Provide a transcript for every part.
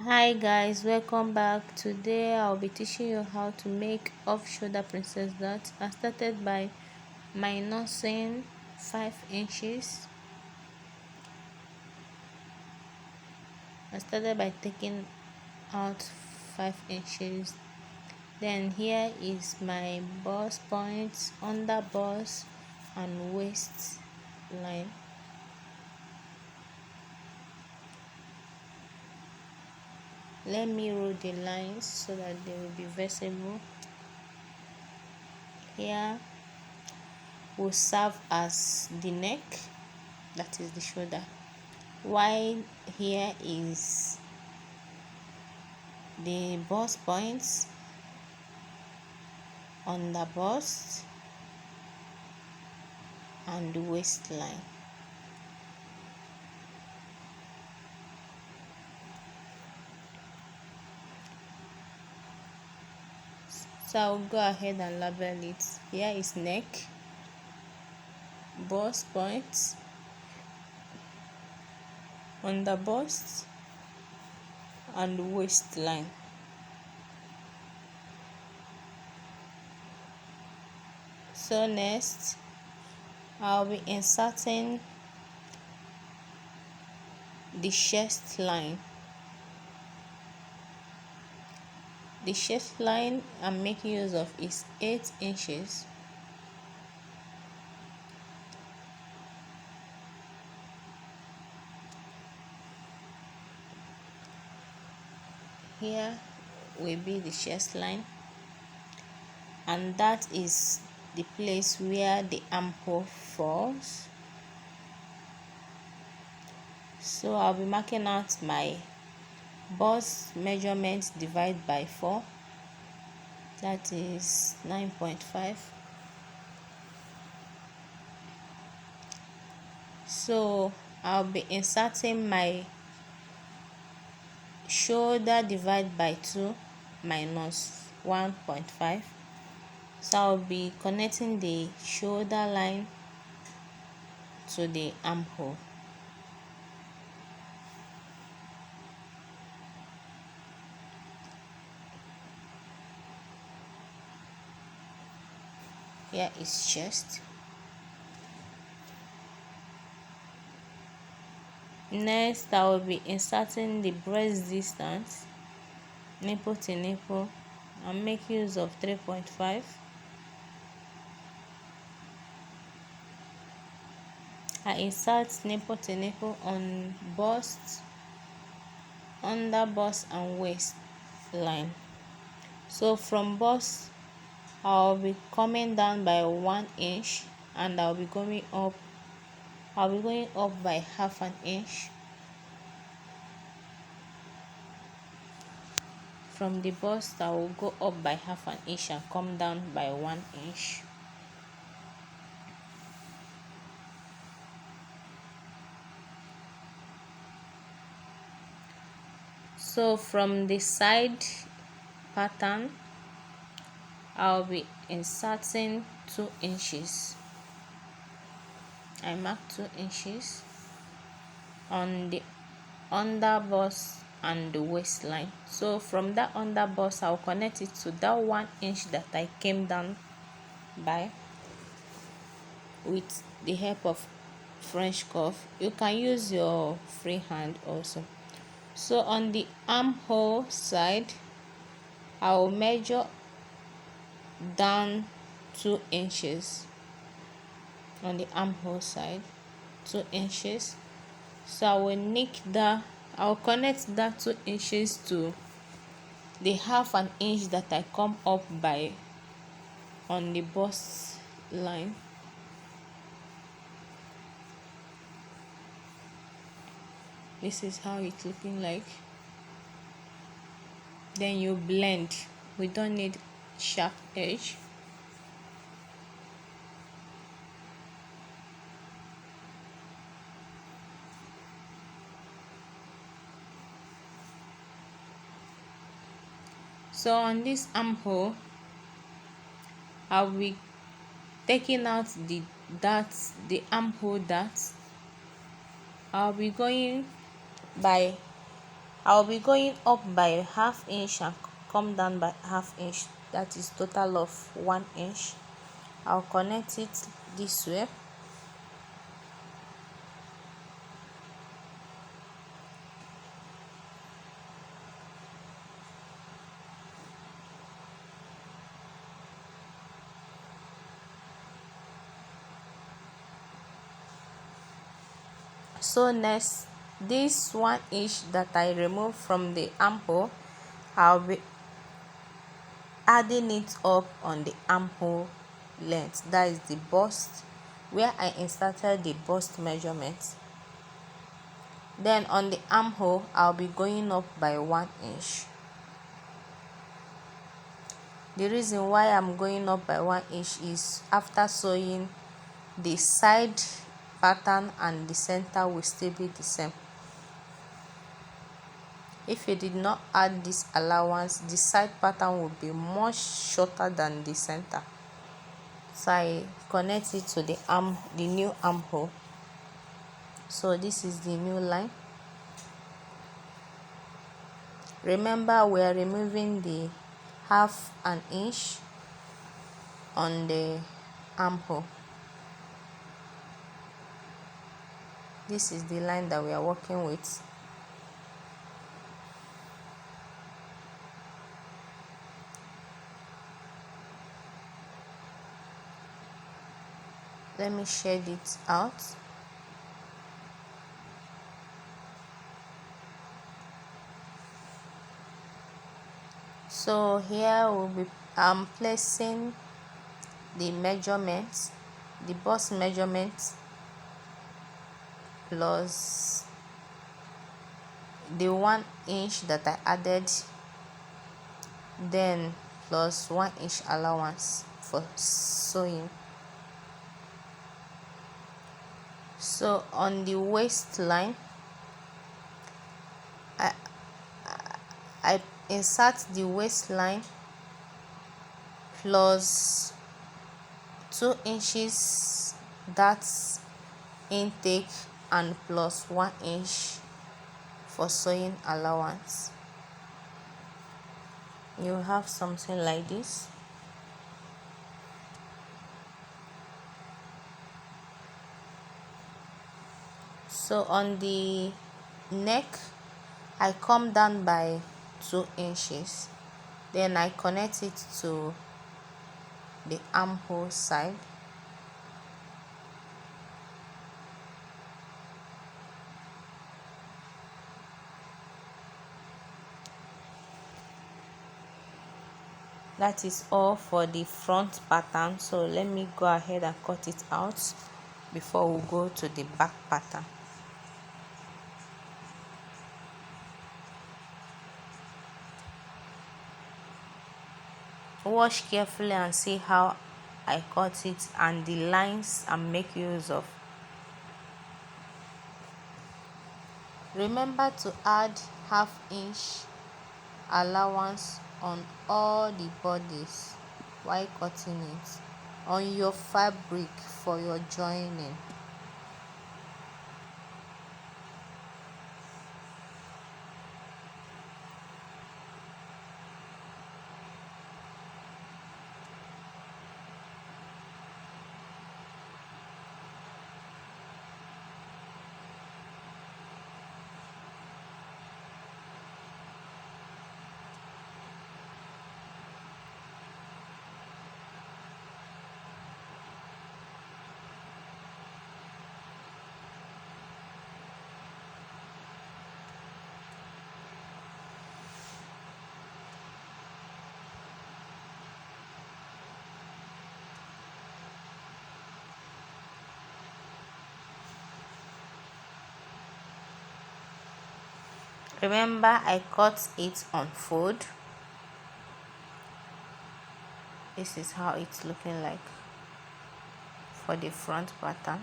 Hi guys, welcome back. Today I'll be teaching you how to make off-shoulder princess dot. I started by minusing 5 inches. I started by taking out 5 inches. Then here is my bust point, under bust and waist line. Let me roll the lines so that they will be visible. Here will serve as the neck, that is the shoulder, while here is the bust points on the bust and the waistline. So I'll go ahead and label it. Here is neck, bust points, on the bust and waistline. So next I'll be inserting the chest line. The chest line I'm making use of is 8 inches. Here will be the chest line, and that is the place where the armhole falls. So I'll be marking out my bust measurement divided by 4, that is 9.5. So I'll be inserting my shoulder divided by 2 minus 1.5. So I'll be connecting the shoulder line to the armhole. Here is chest. Next, I will be inserting the breast distance, nipple to nipple, and make use of 3.5. I insert nipple to nipple on bust, under bust and waist line. So from bust, I'll be coming down by 1 inch, and I'll be going up by half an inch. From the bust, I will go up by half an inch and come down by 1 inch. So from the side pattern, I'll be inserting 2 inches. I mark 2 inches on the under bust and the waistline. So from that under bust, I'll connect it to that 1 inch that I came down by with the help of French cuff. You can use your free hand also. So on the armhole side, I will measure down 2 inches on the armhole side, 2 inches. So I will connect that 2 inches to the half an inch that I come up by on the bust line. This is how it's looking like. Then you blend. We don't need sharp edge. So on this armhole, I'll be taking out the armhole darts. I'll be going by I'll be going up by half inch and come down by half inch, that is total of 1 inch. I'll connect it this way. So next, this 1 inch that I removed from the armhole, I'll be adding it up on the armhole length, that is the bust, where I inserted the bust measurement. Then on the armhole, I'll be going up by 1 inch. The reason why I'm going up by 1 inch is after sewing, the side pattern and the center will still be the same. If you did not add this allowance, the side pattern will be much shorter than the center. So I connect it to the new armhole. So this is the new line. Remember, we are removing the half an inch on the armhole. This is the line that we are working with. Let me shade it out. So here I'm placing the measurements, the bust measurements plus the 1 inch that I added, then plus 1 inch allowance for sewing. So on the waistline, I insert the waistline plus 2 inches, that's intake, and plus 1 inch for sewing allowance. You have something like this. So on the neck, I come down by 2 inches, then I connect it to the armhole side. That is all for the front pattern. So let me go ahead and cut it out before we go to the back pattern. Watch carefully and see how I cut it and the lines I make use of. Remember to add half inch allowance on all the bodies while cutting it on your fabric for your joining. Remember, I cut it on fold. This is how it's looking like for the front pattern.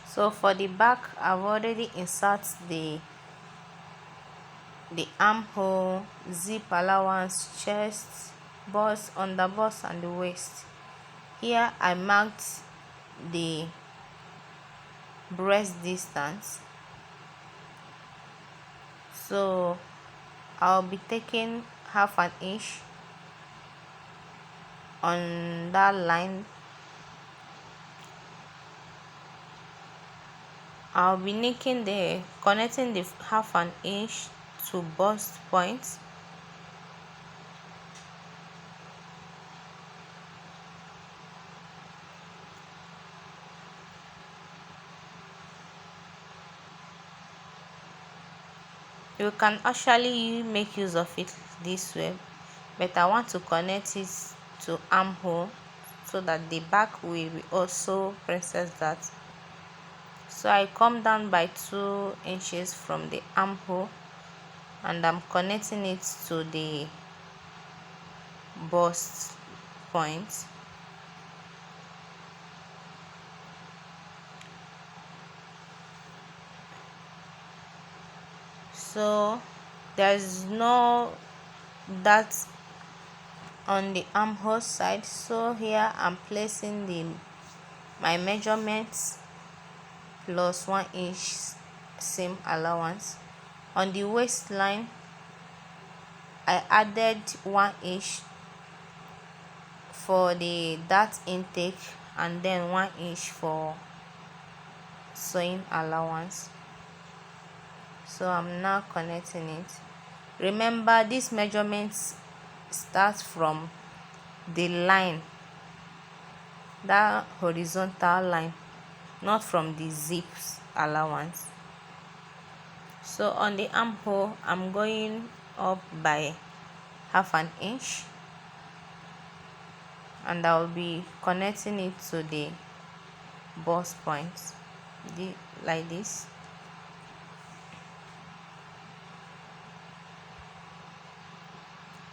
So for the back, I've already inserted the armhole, zip allowance, chest, bust, underbust, and the waist. Here I marked the breast distance. So I'll be taking half an inch on that line. I'll be connecting the half an inch to bust point. You can actually make use of it this way, but I want to connect it to armhole so that the back will be also princess that. So I come down by 2 inches from the armhole and I'm connecting it to the bust point. So there's no that on the armhole side, so here I'm placing my measurements plus 1 inch seam allowance. On the waistline I added 1 inch for the dart intake and then 1 inch for sewing allowance. So I'm now connecting it. Remember, these measurements start from the line, that horizontal line, not from the zips allowance. So on the armhole I'm going up by half an inch and I'll be connecting it to the bust point like this.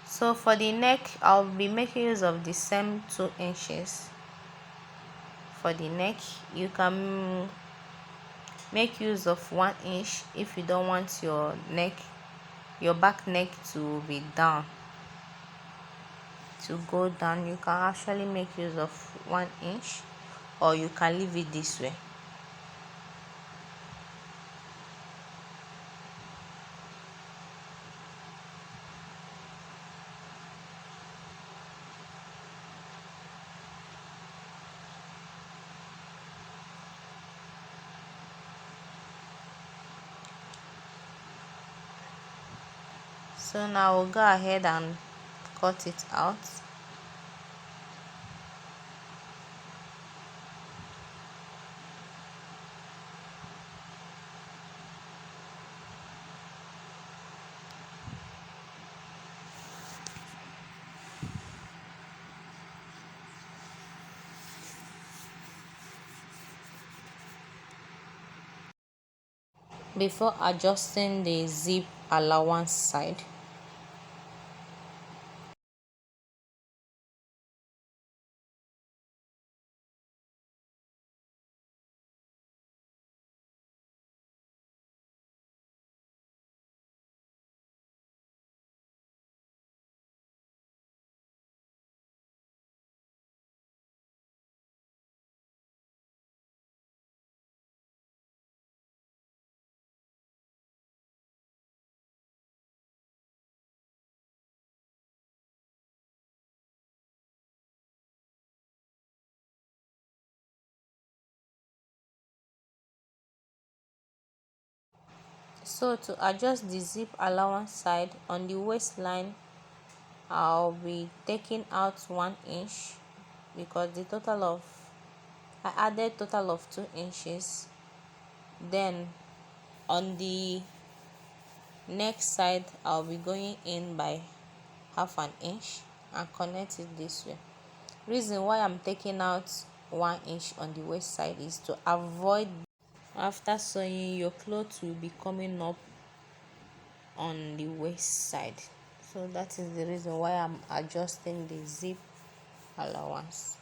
So for the neck I'll be making use of the same 2 inches. For the neck you can make use of 1 inch if you don't want your back neck to be down, to go down. You can actually make use of 1 inch or you can leave it this way. So now we'll go ahead and cut it out. Before adjusting the zip allowance side, so to adjust the zip allowance side, on the waistline I'll be taking out 1 inch because I added total of 2 inches. Then on the next side I'll be going in by half an inch and connect it this way. Reason why I'm taking out 1 inch on the waist side is to avoid, after sewing, your clothes will be coming up on the waist side. So that is the reason why I'm adjusting the zip allowance.